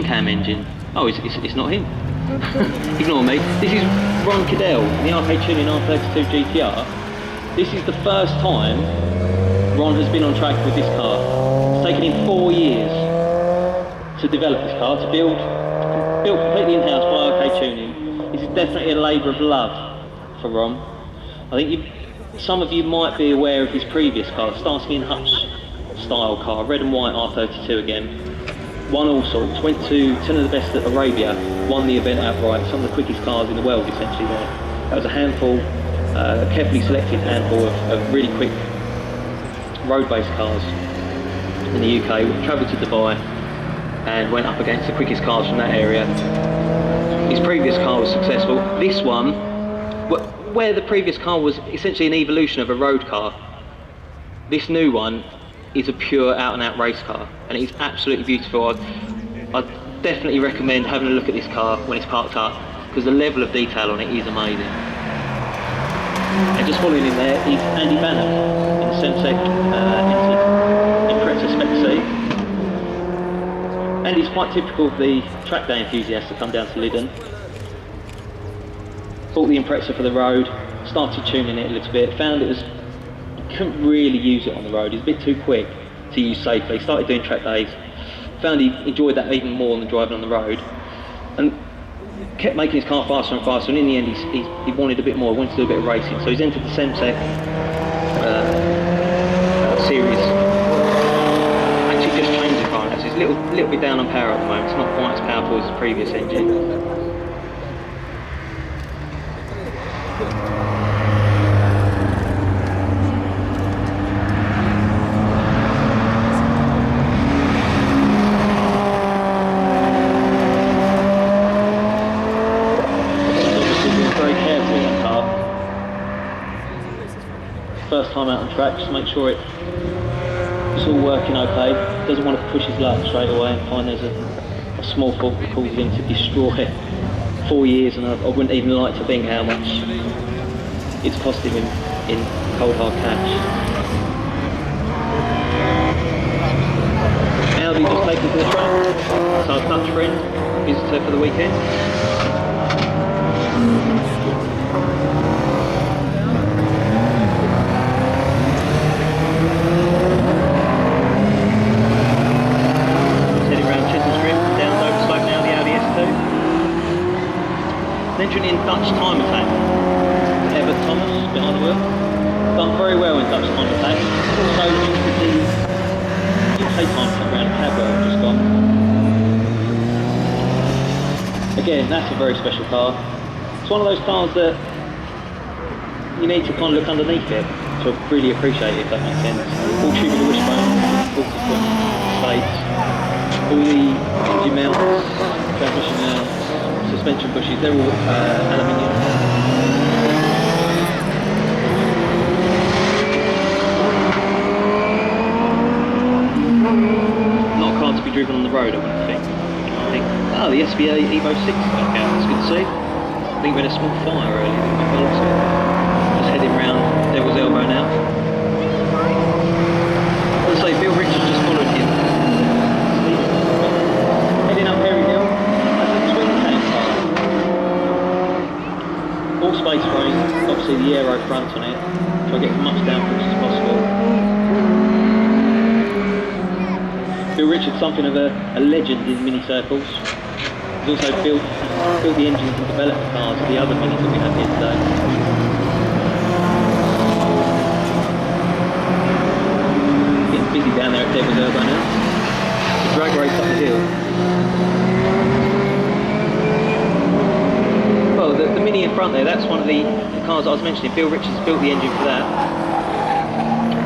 cam engine. Oh, it's not him. Ignore me. This is Ron Kiddell, the RKTuning R32 GTR. This is the first time Ron has been on track with this car. It's taken him 4 years to develop this car, to build completely in-house by RKTuning. This is definitely a labour of love for Ron. I think some of you might be aware of his previous car, Starsky and Hutch style car, red and white R32 again. Won all sorts, went to 10 of the best at Arabia, won the event outright, some of the quickest cars in the world essentially there. That was a handful, a carefully selected handful of really quick road-based cars in the UK. We travelled to Dubai and went up against the quickest cars from that area. His previous car was successful. This one, where the previous car was essentially an evolution of a road car, this new one is a pure out-and-out race car, and it's absolutely beautiful. I'd definitely recommend having a look at this car when it's parked up, because the level of detail on it is amazing. And just following in there is Andy Banner in the Semsec Impreza Spec C. Andy's quite typical of the track day enthusiasts that come down to Lydden. Bought the Impreza for the road, started tuning it a little bit, found couldn't really use it on the road. It's a bit too quick to use safely. Started doing track days, found he enjoyed that even more than driving on the road, and kept making his car faster and faster, and in the end he wanted a bit more, wanted to do a bit of racing, so he's entered the Semsec series. Actually just changed the car now, so it's a little bit down on power at the moment. It's not quite as powerful as the previous engine. First time out on track, just make sure it's all working okay. Doesn't want to push his luck straight away and find there's a small fault that causes him to destroy 4 years, and I wouldn't even like to think how much it's costing him in cold hard cash. Audi just taken to the track, so our Dutch friend, visitor for the weekend. Entering in Dutch time attack, Everett Thomas behind the wheel, done very well in Dutch time attack. Also into the UK time attack round Cadwell just gone. Again, that's a very special car. It's one of those cars that you need to kind of look underneath it to really appreciate it, if that makes sense. All tube with the wishbone, all different states, all the engine mounts, transmission mounts, suspension bushes, they're all aluminium. Not a car to be driven on the road, I wouldn't think. Oh, the SVA Evo 6 back out, that's good to see. I think we had a small fire earlier, just heading round Devil's Elbow now. As I say, Bill Richards just followed him. Heading up Perry Hill. All space frame, obviously the aero front on it, so I get as much downforce as possible. Bill Richards, something of a legend in mini circles. He's also built the engines and developed the cars of the other minis that we have here today. Getting busy down there at Devil's Elbow now. The drag race up the hill. Well, the Mini in front there, that's one of the cars I was mentioning. Bill Richards built the engine for that.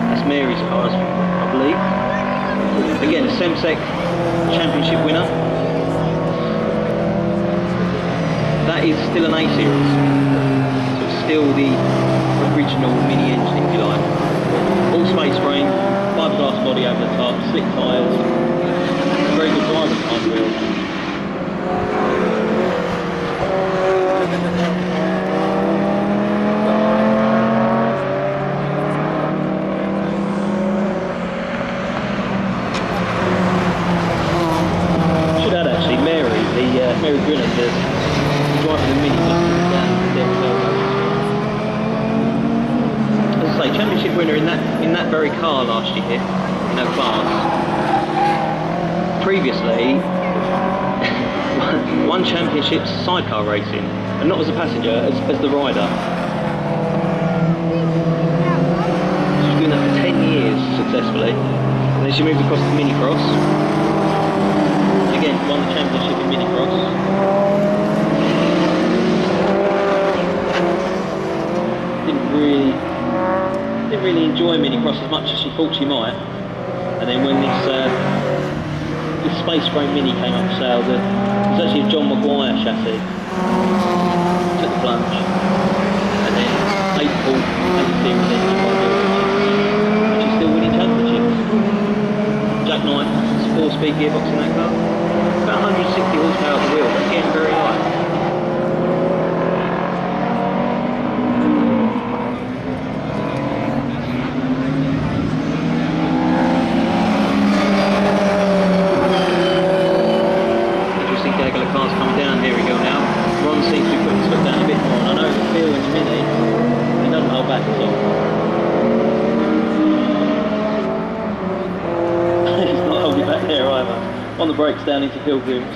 That's Mary's cars, I believe. Again, a Semsec Championship winner. That is still an A series, so it's still the original Mini engine, if you like. All space frame, fiberglass body over the top, slick tyres, very good driver behind the wheel. Should add actually, that's Mary Grinner, the driver of the Mini as I say, championship winner in that very car last year, in that class. Previously, won championships sidecar racing, and not as a passenger, as the rider. She was doing that for 10 years successfully, and then she moved across to Minicross. Again, won the championship in Minicross. Didn't really enjoy Minicross as much as she thought she might. And then when this Space Grey Mini came up for sale, it was actually a John Maguire chassis. Took the plunge. And then 8 series engine and she's still winning championships. Jack Knight, 4-speed gearbox in that car. About 160 horsepower at the wheel, but again very light. Seems to be putting his foot down a bit more, and I know the feel in the Mini, he doesn't hold back at all. He's not holding back there either. On the brakes down into Pilgrims.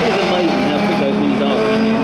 It is amazing how quick those Minis are around here.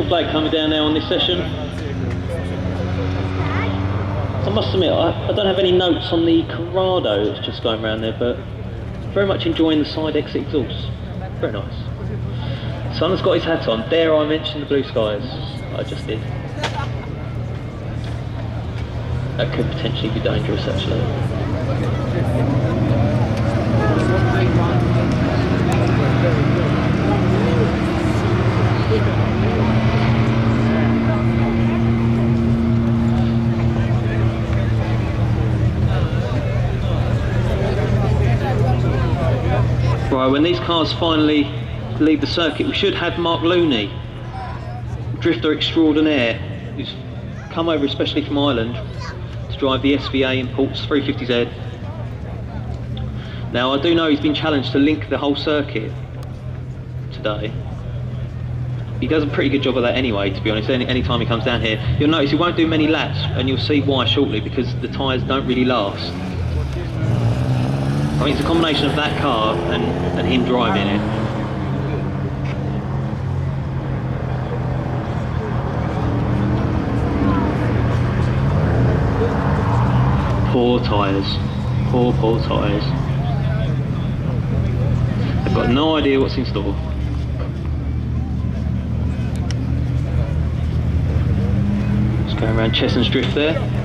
flag coming down now on this session. I must admit, I don't have any notes on the Corrado that's just going around there, but very much enjoying the side exit exhaust. Very nice. Son's got his hat on. Dare I mention the blue skies? I just did. That could potentially be dangerous, actually. Right, when these cars finally leave the circuit, we should have Mark Looney, drifter extraordinaire, who's come over especially from Ireland to drive the SVA Imports 350Z. Now, I do know he's been challenged to link the whole circuit today. He does a pretty good job of that anyway, to be honest. Any time he comes down here, you'll notice he won't do many laps, and you'll see why shortly, because the tyres don't really last. I mean, it's a combination of that car and him driving it. Poor tyres. Poor tyres. They've got no idea what's in store. Just going around Cheshunt's Drift there.